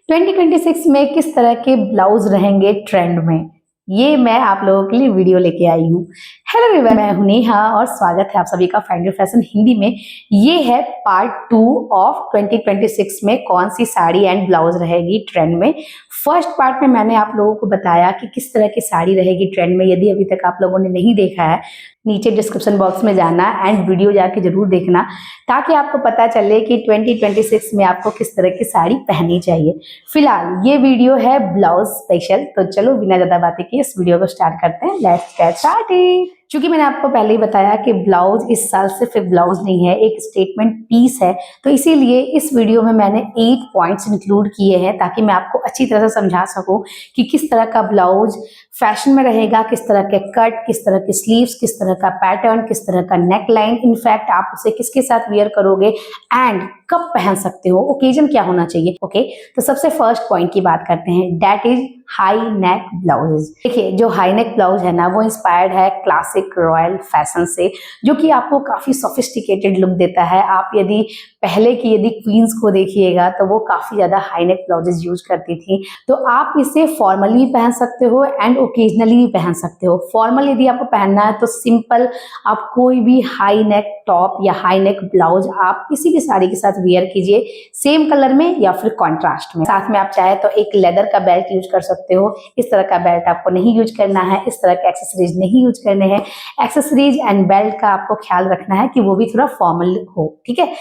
2026 में किस तरह के ब्लाउज रहेंगे ट्रेंड में, ये मैं आप लोगों के लिए वीडियो लेके आई हूँ। हेलो एवरीवन, मैं हूं नेहा और स्वागत है आप सभी का फाइंड योर फैशन हिंदी में। ये है पार्ट 2 ऑफ 2026 में कौन सी साड़ी एंड ब्लाउज रहेगी ट्रेंड में। फर्स्ट पार्ट में मैंने आप लोगों को बताया कि किस तरह की साड़ी रहेगी ट्रेंड में। यदि अभी तक आप लोगों ने नहीं देखा है, नीचे डिस्क्रिप्शन बॉक्स में जाना एंड वीडियो जाके जरूर देखना, ताकि आपको पता चले कि 2026 में आपको किस तरह की साड़ी पहननी चाहिए। फिलहाल ये वीडियो है ब्लाउज स्पेशल, तो चलो बिना ज्यादा बातें किए इस वीडियो को स्टार्ट करते हैं। Let's get started. क्योंकि मैंने आपको पहले ही बताया कि ब्लाउज इस साल सिर्फ एक ब्लाउज नहीं है, एक स्टेटमेंट पीस है, तो इसीलिए इस वीडियो में मैंने 8 पॉइंट्स इंक्लूड किए हैं ताकि मैं आपको अच्छी तरह से समझा सकूं कि किस तरह का ब्लाउज फैशन में रहेगा, किस तरह के कट, किस तरह के स्लीव्स, किस तरह का पैटर्न, किस तरह का नेक लाइन, इनफैक्ट आप उसे किसके साथ वेयर करोगे एंड कब पहन सकते हो, ओकेजन क्या होना चाहिए। ओके, तो सबसे फर्स्ट पॉइंट की बात करते हैं, that is high neck blouses. देखिए, जो हाई नेक ब्लाउज है ना, वो इंस्पायर्ड है क्लासिक रॉयल फैशन से, जो कि आपको काफी सोफिस्टिकेटेड लुक देता है। आप यदि पहले की क्वींस को देखिएगा तो वो काफी ज्यादा हाई नेक ब्लाउजेज यूज करती थी। तो आप इसे फॉर्मली भी पहन सकते हो एंड ओकेजनली भी पहन सकते हो। फॉर्मल यदि आपको पहनना है तो सिंपल आप कोई भी हाई नेक टॉप या हाई नेक ब्लाउज आप किसी भी साड़ी के साथ वेयर कीजिए, सेम कलर में या फिर कॉन्ट्रास्ट में। साथ में आप चाहे तो एक लेदर का बेल्ट यूज कर सकते हो। इस तरह का बेल्ट आपको नहीं यूज करना है, इस तरह के एक्सेसरीज नहीं यूज करने हैं। एक्सेसरीज एंड बेल्ट का आपको ख्याल रखना है कि वो भी थोड़ा फॉर्मल हो, ठीक है।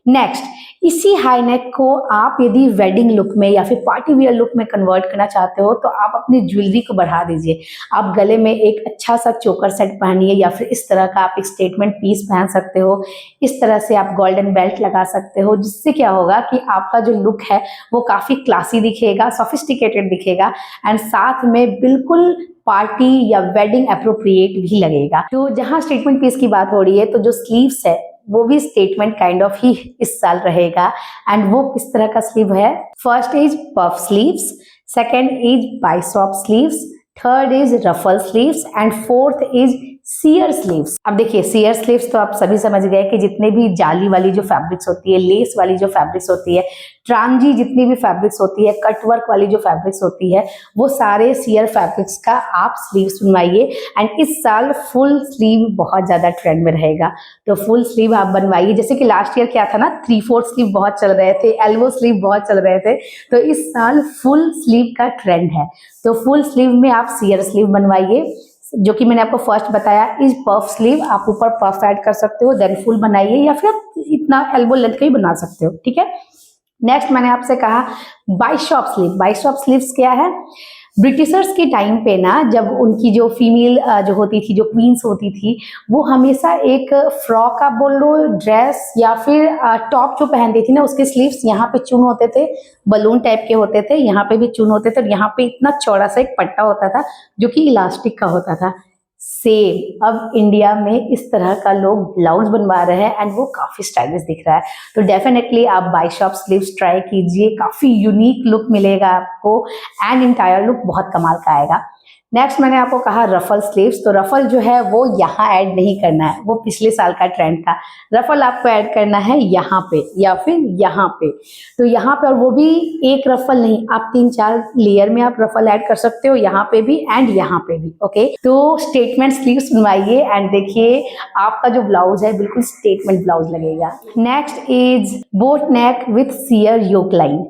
नेक्स्ट, इसी हाई नेक को आप यदि वेडिंग लुक में या फिर पार्टी वियर लुक में कन्वर्ट करना चाहते हो तो आप अपनी ज्वेलरी को बढ़ा दीजिए। आप गले में एक अच्छा सा चोकर सेट पहनिए या फिर इस तरह का आप एक स्टेटमेंट पीस पहन सकते हो। इस तरह से आप गोल्डन बेल्ट लगा सकते हो, जिससे क्या होगा कि आपका जो लुक है वो काफी क्लासी दिखेगा, सोफिस्टिकेटेड दिखेगा एंड साथ में बिल्कुल पार्टी या वेडिंग अप्रोप्रिएट भी लगेगा। तो जहां स्टेटमेंट पीस की बात हो रही है तो जो स्लीव्स है वो भी स्टेटमेंट काइंड ऑफ ही इस साल रहेगा। एंड वो किस तरह का स्लीव है, first is puff sleeves, second is bicep sleeves, third is ruffle sleeves and fourth is sheer sleeves. अब देखिए, सीयर स्लीव्स तो आप सभी समझ गए कि जितने भी जाली वाली जो फैब्रिक्स होती है, लेस वाली जो फैब्रिक्स होती है, ट्रांजी जितनी भी फैब्रिक्स होती है, कटवर्क वाली जो फैब्रिक्स होती है, वो सारे सीयर फैब्रिक्स का आप स्लीव्स बनवाइए। एंड इस साल फुल स्लीव बहुत ज्यादा ट्रेंड में रहेगा, तो फुल स्लीव आप बनवाइए। जैसे कि लास्ट ईयर क्या था ना, 3/4 स्लीव बहुत चल रहे थे, एल्बो स्लीव बहुत चल रहे थे, तो इस साल फुल स्लीव का ट्रेंड है। तो फुल स्लीव में आप सीयर स्लीव बनवाइए, जो कि मैंने आपको फर्स्ट बताया इज पफ स्लीव। आप ऊपर पफ ऐड कर सकते हो, देन फुल बनाइए या फिर इतना एल्बो लेंथ का ही बना सकते हो, ठीक है। नेक्स्ट मैंने आपसे कहा बाइसॉप स्लीव। बाइसॉप स्लीव्स क्या है, ब्रिटिशर्स के टाइम पे ना, जब उनकी जो फीमेल जो होती थी, जो क्वींस होती थी, वो हमेशा एक फ्रॉक आप बोल लो, ड्रेस या फिर टॉप जो पहनती थी ना, उसके स्लीव्स यहाँ पे चून होते थे, बलून टाइप के होते थे, यहाँ पे भी चून होते थे और यहाँ पे इतना चौड़ा सा एक पट्टा होता था जो कि इलास्टिक का होता था। सेम अब इंडिया में इस तरह का लोग ब्लाउज बनवा रहे हैं एंड वो काफी स्टाइलिश दिख रहा है। तो डेफिनेटली आप बाइसॉप स्लीव्स ट्राई कीजिए, काफी यूनिक लुक मिलेगा आपको एंड इंटायर लुक बहुत कमाल का आएगा। नेक्स्ट मैंने आपको कहा रफल स्लीव्स। तो रफल जो है वो यहाँ ऐड नहीं करना है, वो पिछले साल का ट्रेंड था। रफल आपको ऐड करना है यहाँ पे या फिर यहाँ पे। तो यहाँ पे, और वो भी एक रफल नहीं, आप 3-4 लेयर में आप रफल ऐड कर सकते हो, यहाँ पे भी एंड यहाँ पे भी। ओके, तो स्टेटमेंट स्लीव्स बनवाइए एंड देखिए आपका जो ब्लाउज है बिल्कुल स्टेटमेंट ब्लाउज लगेगा। Next is boat neck with sheer yoke line.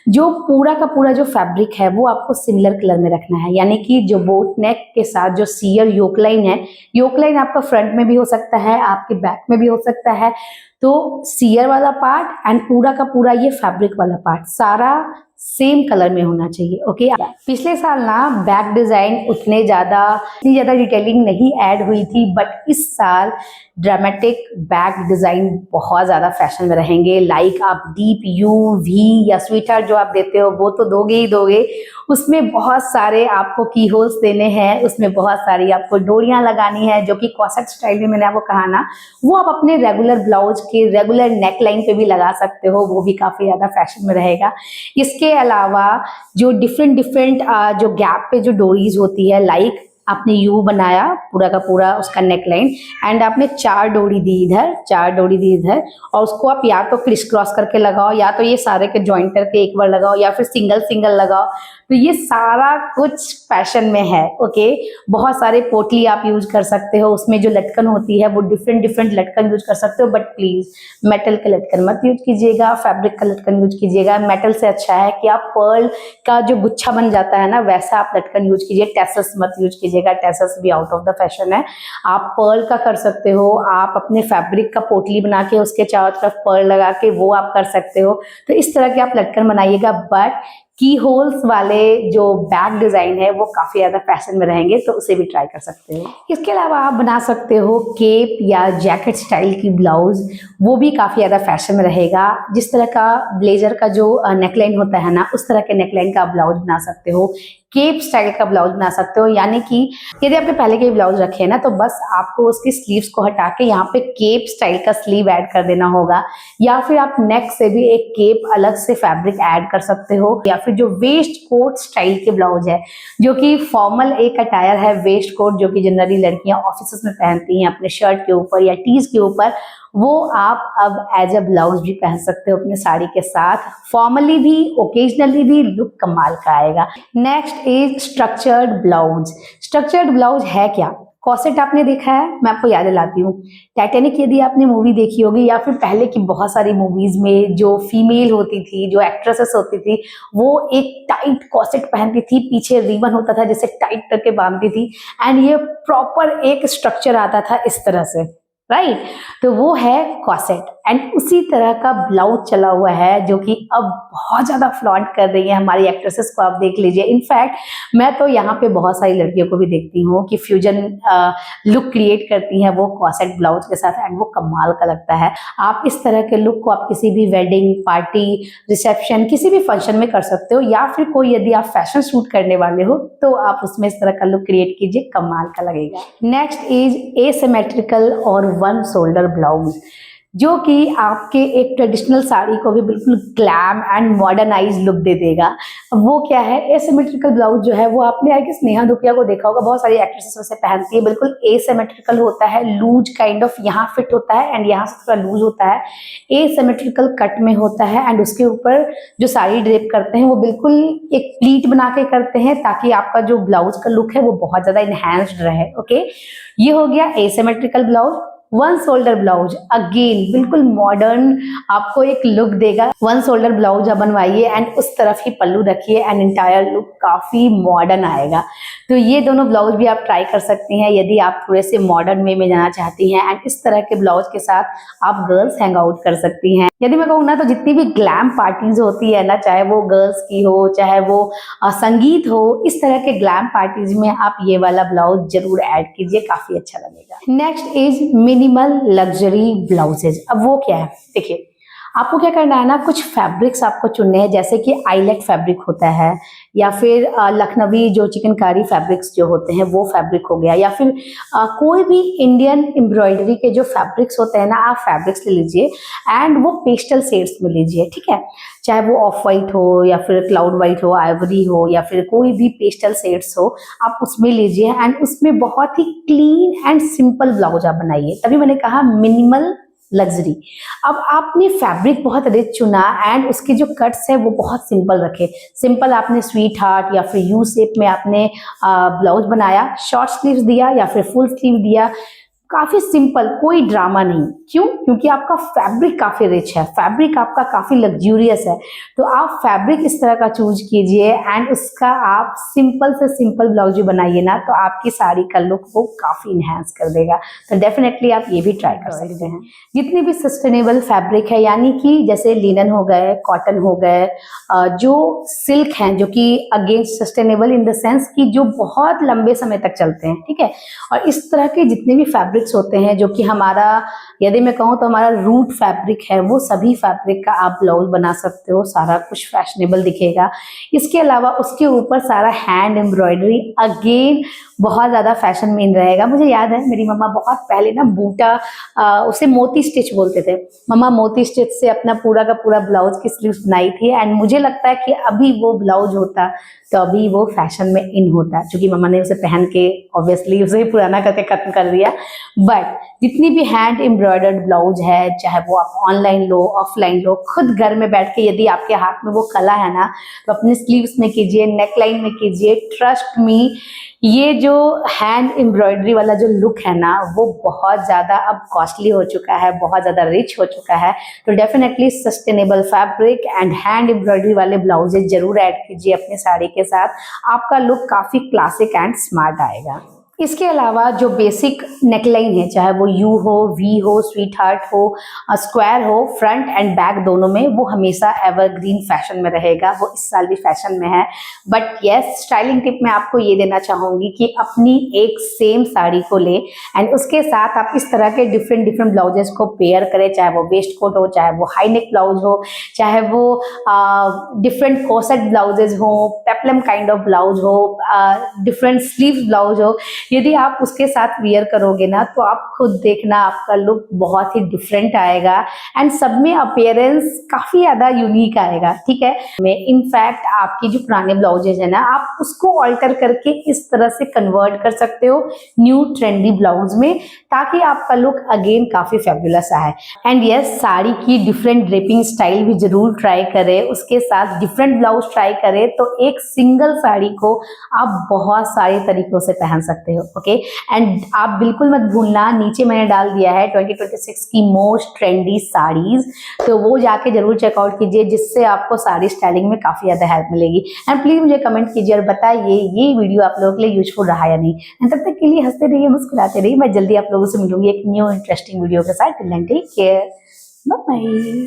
जो पूरा का पूरा जो फैब्रिक है वो आपको सिमिलर कलर में रखना है, यानी कि जो बोट नेक के साथ जो सीयर योक लाइन है, योक लाइन आपका फ्रंट में भी हो सकता है, आपके बैक में भी हो सकता है। तो सीयर वाला पार्ट एंड पूरा का पूरा ये फैब्रिक वाला पार्ट सारा सेम कलर में होना चाहिए। ओके, पिछले साल ना बैक डिजाइन इतनी ज्यादा डिटेलिंग नहीं ऐड हुई थी, बट इस साल ड्रामेटिक बैक डिजाइन बहुत ज्यादा फैशन में रहेंगे। लाइक आप डीप यू, वी या स्वीट हार्ट जो आप देते हो वो तो दोगे ही दोगे, उसमें बहुत सारे आपको की होल्स देने हैं, उसमें बहुत सारी आपको डोरियां लगानी है, जो कि कॉसेट स्टाइल में मैंने आपको कहा ना, वो आप अपने रेगुलर ब्लाउज के रेगुलर नेक लाइन पे भी लगा सकते हो, वो भी काफी ज्यादा फैशन में रहेगा। इसके अलावा जो डिफरेंट जो गैप पे जो डोरीज होती है, लाइक आपने यू बनाया पूरा का पूरा उसका नेकलाइन, एंड आपने 4 डोरी दी इधर, 4 डोरी दी इधर, और उसको आप या तो क्रिस क्रॉस करके लगाओ, या तो ये सारे के ज्वाइंट करके एक बार लगाओ, या फिर सिंगल सिंगल लगाओ। तो ये सारा कुछ फैशन में है। ओके, बहुत सारे पोटली आप यूज कर सकते हो, उसमें जो लटकन होती है वो डिफरेंट डिफरेंट लटकन यूज कर सकते हो, बट प्लीज मेटल के लटकन मत यूज कीजिएगा, फैब्रिक का लटकन यूज कीजिएगा। मेटल से अच्छा है कि आप पर्ल का जो गुच्छा बन जाता है ना, वैसा आप लटकन यूज कीजिए, टैसल्स मत यूज कीजिएगा, टैसल्स भी आउट ऑफ द फैशन है। आप पर्ल का कर सकते हो, आप अपने फैब्रिक का पोटली बना के उसके चारों तरफ पर्ल लगा के वो आप कर सकते हो। तो इस तरह के आप लटकन बनाइएगा, बट की होल्स वाले जो बैक डिजाइन है वो काफी ज्यादा फैशन में रहेंगे, तो उसे भी ट्राई कर सकते हो। इसके अलावा आप बना सकते हो केप या जैकेट स्टाइल की ब्लाउज, वो भी काफी ज्यादा फैशन में रहेगा। जिस तरह का ब्लेजर का जो नेकलाइन होता है ना, उस तरह के नेकलाइन का आप ब्लाउज बना सकते हो, केप स्टाइल का ब्लाउज बना सकते हो। यानी कि यदि आपने पहले के ब्लाउज रखे हैं ना, तो बस आपको उसकी स्लीव्स को हटा के यहाँ पे केप स्टाइल का स्लीव ऐड कर देना होगा, या फिर आप नेक से भी एक केप अलग से फैब्रिक ऐड कर सकते हो, या फिर जो वेस्ट कोट स्टाइल के ब्लाउज है, जो कि फॉर्मल एक अटायर है, वेस्ट कोट, जो कि जनरली लड़कियां ऑफिस में पहनती हैं अपने शर्ट के ऊपर या टीज के ऊपर, वो आप अब एज अ ब्लाउज भी पहन सकते हो अपने साड़ी के साथ। फॉर्मली भी, ओकेजनली भी लुक कमाल का आएगा। Next is structured blouse. Structured blouse है क्या? कॉर्सेट आपने देखा है? मैं आपको याद दिलाती हूँ, टाइटैनिक यदि आपने मूवी देखी होगी, या फिर पहले की बहुत सारी मूवीज में जो फीमेल होती थी, जो एक्ट्रेसेस होती थी, वो एक टाइट कॉर्सेट पहनती थी, पीछे रिबन होता था जिसे टाइट करके बांधती थी, एंड ये प्रॉपर एक स्ट्रक्चर आता था इस तरह से, राइट? तो वो है कॉर्सेट, एंड उसी तरह का ब्लाउज चला हुआ है, जो कि अब बहुत ज्यादा फ्लॉन्ट कर रही है हमारी एक्ट्रेसेस को। आप देख लीजिए, इनफैक्ट मैं तो यहाँ पे बहुत सारी लड़कियों को भी देखती हूँ कि फ्यूजन लुक क्रिएट करती हैं वो कॉर्सेट ब्लाउज के साथ, एंड वो कमाल का लगता है। आप इस तरह के लुक को आप किसी भी वेडिंग पार्टी, रिसेप्शन, किसी भी फंक्शन में कर सकते हो, या फिर कोई यदि आप फैशन शूट करने वाले हो तो आप उसमें इस तरह का लुक क्रिएट कीजिए, कमाल का लगेगा। नेक्स्ट इज एसिमेट्रिकल और वन शोल्डर ब्लाउज, जो कि आपके एक ट्रेडिशनल साड़ी को भी बिल्कुल ग्लैम एंड मॉडर्नाइज लुक दे देगा। वो क्या है? एसिमेट्रिकल ब्लाउज जो है वो आपने आई गेस नेहा धूपिया को देखा होगा, बहुत सारी एक्ट्रेसेस वैसे पहनती है। बिल्कुल एसिमेट्रिकल होता है, लूज काइंड ऑफ, यहाँ फिट होता है एंड यहाँ से थोड़ा लूज होता है, एसिमेट्रिकल कट में होता है, एंड उसके ऊपर जो साड़ी ड्रेप करते हैं वो बिल्कुल एक प्लीट बना के करते हैं, ताकि आपका जो ब्लाउज का लुक है वो बहुत ज्यादा इनहैंस्ड रहे। ओके, ये हो गया asymmetrical blouse. One shoulder blouse again बिल्कुल मॉडर्न आपको एक लुक देगा। वन शोल्डर ब्लाउज आप बनवाइए एंड उस तरफ ही पल्लू रखिए, एंड इंटायर लुक काफी मॉडर्न आएगा। तो ये दोनों ब्लाउज भी आप ट्राई कर सकती हैं यदि आप थोड़े से मॉडर्न वे में जाना चाहती हैं, एंड इस तरह के ब्लाउज के साथ आप गर्ल्स हैंग आउट कर सकती हैं। यदि मैं कहूँ ना, तो जितनी भी ग्लैम पार्टीज होती है ना, चाहे वो गर्ल्स की हो, चाहे वो संगीत हो, इस तरह के ग्लैम पार्टीज में आप ये वाला ब्लाउज जरूर ऐड कीजिए, काफी अच्छा लगेगा। Next is minimal luxury blouses. अब वो क्या है? देखिए, आपको क्या करना है ना, कुछ फैब्रिक्स आपको चुनने हैं, जैसे कि आइलेट फैब्रिक होता है, या फिर लखनवी जो चिकनकारी फैब्रिक्स जो होते हैं वो फैब्रिक हो गया, या फिर कोई भी इंडियन एम्ब्रॉयडरी के जो फैब्रिक्स होते हैं ना, आप फैब्रिक्स ले लीजिए एंड वो पेस्टल शेड्स में लीजिए, ठीक है? चाहे वो ऑफ वाइट हो, या फिर क्लाउड वाइट हो, आइवरी हो, या फिर कोई भी पेस्टल शेड्स हो, आप उसमें लीजिए एंड उसमें बहुत ही क्लीन एंड सिंपल ब्लाउज आप बनाइए। तभी मैंने कहा मिनिमल लग्जरी। अब आपने फैब्रिक बहुत रिच चुना एंड उसके जो कट्स है वो बहुत सिंपल रखे। सिंपल आपने स्वीट हार्ट या फिर यू शेप में आपने ब्लाउज बनाया, शॉर्ट स्लीव्स दिया या फिर फुल स्लीव दिया, काफी सिंपल, कोई ड्रामा नहीं। क्यों? क्योंकि आपका फैब्रिक काफी रिच है, फैब्रिक आपका काफी लग्जूरियस है, तो आप फैब्रिक इस तरह का चूज कीजिए एंड उसका आप सिंपल से सिंपल ब्लाउज बनाइए ना, तो आपकी साड़ी का लुक वो काफी इनहेंस कर देगा। तो डेफिनेटली आप ये भी ट्राई कर सकते हैं। जितने भी सस्टेनेबल फैब्रिक है, यानी कि जैसे लिनन हो गए, कॉटन हो गए, जो सिल्क हैं, जो कि again sustainable in the sense कि जो बहुत लंबे समय तक चलते हैं, ठीक है? और इस तरह के जितने भी फैब्रिक फैब्रिक्स होते हैं जो कि हमारा, यदि मैं कहूँ तो हमारा रूट फैब्रिक है, वो सभी फैब्रिक का आप ब्लाउज बना सकते हो, सारा कुछ फैशनेबल दिखेगा। इसके अलावा उसके ऊपर सारा हैंड एम्ब्रॉयडरी, अगेन बहुत ज़्यादा फैशन में इन रहेगा। मुझे याद है मेरी मम्मा बहुत पहले ना बूटा, उसे मोती स्टिच बोलते थे, मम्मा मोती स्टिच से अपना पूरा का पूरा ब्लाउज की स्लीव्स बनाई थी। एंड मुझे लगता है कि अभी वो ब्लाउज होता तो अभी वो फैशन में इन होता, क्योंकि मम्मा ने उसे पहन के ऑब्वियसली उसे पुराना करके खत्म कर दिया। बट जितनी भी हैंड एम्ब्रॉयडर्ड ब्लाउज है, चाहे वो आप ऑनलाइन लो ऑफलाइन लो, खुद घर में बैठ के यदि आपके हाथ में वो कला है ना, तो अपने स्लीव्स में कीजिए, नेकलाइन में कीजिए। ट्रस्ट मी, ये जो हैंड एम्ब्रॉयडरी वाला जो लुक है ना, वो बहुत ज़्यादा अब कॉस्टली हो चुका है, बहुत ज़्यादा रिच हो चुका है। तो definitely sustainable fabric and hand embroidery वाले ब्लाउजेज जरूर ऐड कीजिए अपने साड़ी के साथ, आपका लुक काफ़ी क्लासिक एंड स्मार्ट आएगा। इसके अलावा जो बेसिक नेकलाइन है, चाहे वो यू हो, वी हो, स्वीट हार्ट हो, स्क्वायर हो, फ्रंट एंड बैक दोनों में, वो हमेशा एवरग्रीन फैशन में रहेगा, वो इस साल भी फैशन में है। बट यस, स्टाइलिंग टिप मैं आपको ये देना चाहूँगी कि अपनी एक सेम साड़ी को ले एंड उसके साथ आप इस तरह के डिफरेंट डिफरेंट ब्लाउजेस को पेयर करें, चाहे वो वेस्ट कोट हो, चाहे वो हाई नेक ब्लाउज हो, चाहे वो डिफरेंट कोसेट ब्लाउजेज हो, पेप्लम काइंड ऑफ ब्लाउज हो, डिफरेंट स्लीव ब्लाउज हो। यदि आप उसके साथ वियर करोगे ना, तो आप खुद देखना आपका लुक बहुत ही डिफरेंट आएगा एंड सब में अपीयरेंस काफी ज्यादा यूनिक आएगा। ठीक है, मैं इनफैक्ट आपकी जो पुराने ब्लाउजेज है ना, आप उसको ऑल्टर करके इस तरह से कन्वर्ट कर सकते हो न्यू ट्रेंडी ब्लाउज में, ताकि आपका लुक अगेन काफी फेबुलस आए। एंड यस, साड़ी की डिफरेंट ड्रेपिंग स्टाइल भी जरूर ट्राई करें, उसके साथ डिफरेंट ब्लाउज ट्राई करें, तो एक सिंगल साड़ी को आप बहुत सारे तरीकों से पहन सकते हो। ओके, एंड आप बिल्कुल मत भूलना, नीचे मैंने डाल दिया है 2026 की मोस्ट ट्रेंडी साड़ीज, तो वो जाके जरूर चेकआउट कीजिए, जिससे आपको साड़ी स्टाइलिंग में काफी ज्यादा हेल्प मिलेगी। एंड प्लीज मुझे कमेंट कीजिए और बताइए ये वीडियो आप लोगों के लिए यूजफुल रहा या नहीं। एंड तब तक के लिए हंसते रहिए, मुस्कुराते रहिए। मैं जल्दी आप लोगों से मिलूंगी एक न्यू इंटरेस्टिंग वीडियो के साथ। Till then take care, bye bye.